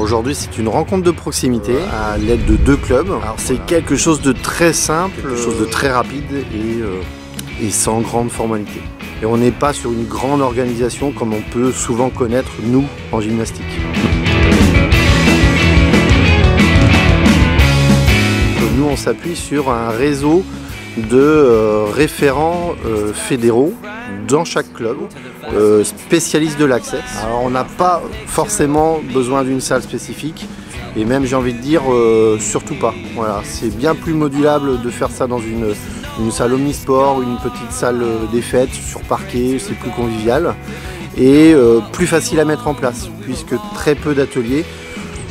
aujourd'hui, c'est une rencontre de proximité à l'aide de 2 clubs. Alors c'est quelque chose de très simple, quelque chose de très rapide et sans grande formalité. Et on n'est pas sur une grande organisation comme on peut souvent connaître nous en gymnastique. Nous, on s'appuie sur un réseau de référents fédéraux dans chaque club, spécialistes de l'accès. Alors on n'a pas forcément besoin d'une salle spécifique et même j'ai envie de dire surtout pas. Voilà, c'est bien plus modulable de faire ça dans une salle omnisport, une petite salle des fêtes sur parquet, c'est plus convivial et plus facile à mettre en place puisque très peu d'ateliers.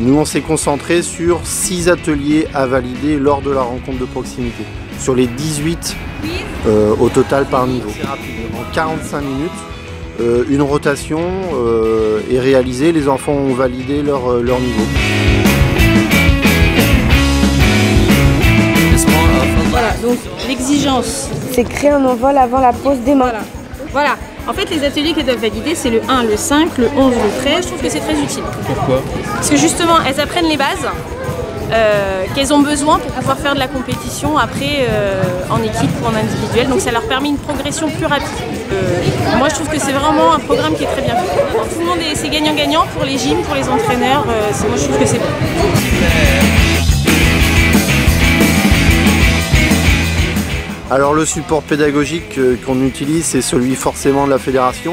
Nous, on s'est concentré sur 6 ateliers à valider lors de la rencontre de proximité. Sur les 18 au total par niveau. En 45 minutes, une rotation est réalisée. Les enfants ont validé leur niveau. Voilà, donc l'exigence, c'est créer un envol avant la pose des mains. Voilà. En fait, les ateliers qu'elles doivent valider, c'est le 1, le 5, le 11, le 13. Je trouve que c'est très utile. Pourquoi? Parce que justement, elles apprennent les bases qu'elles ont besoin pour pouvoir faire de la compétition après en équipe ou en individuel. Donc ça leur permet une progression plus rapide. Moi, je trouve que c'est vraiment un programme qui est très bien fait. Pour tout le monde, c'est gagnant-gagnant pour les gyms, pour les entraîneurs. Moi, je trouve que c'est bon. Alors le support pédagogique qu'on utilise, c'est celui forcément de la fédération.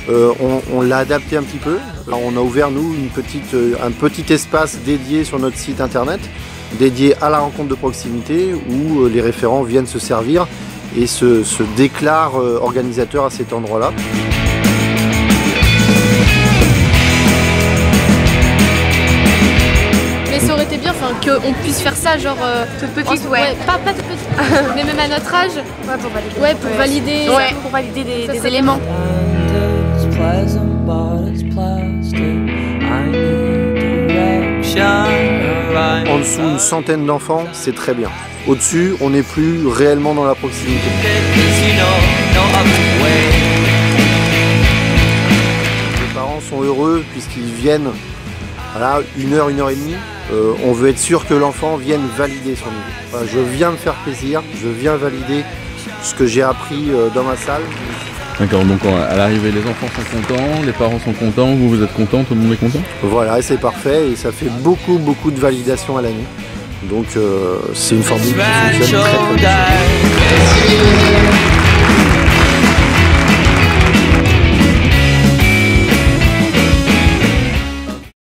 On l'a adapté un petit peu. Alors, on a ouvert nous un petit espace dédié sur notre site internet, dédié à la rencontre de proximité où les référents viennent se servir et se déclarent organisateurs à cet endroit-là. Mais ça aurait été bien qu'on puisse faire ça genre toute petite, ouais. Pas toute petite, mais même à notre âge. Ouais, pour valider, pour valider des éléments. En dessous, une centaine d'enfants, c'est très bien. Au-dessus, on n'est plus réellement dans la proximité. Les parents sont heureux puisqu'ils viennent voilà, 1 heure, 1 heure et demie. On veut être sûr que l'enfant vienne valider son niveau. Voilà, je viens me faire plaisir, je viens valider ce que j'ai appris dans ma salle. D'accord, donc à l'arrivée, les enfants sont contents, les parents sont contents, vous êtes contents, tout le monde est content? Voilà, et c'est parfait et ça fait beaucoup de validations à l'année. Donc c'est une formule qui fonctionne très bien.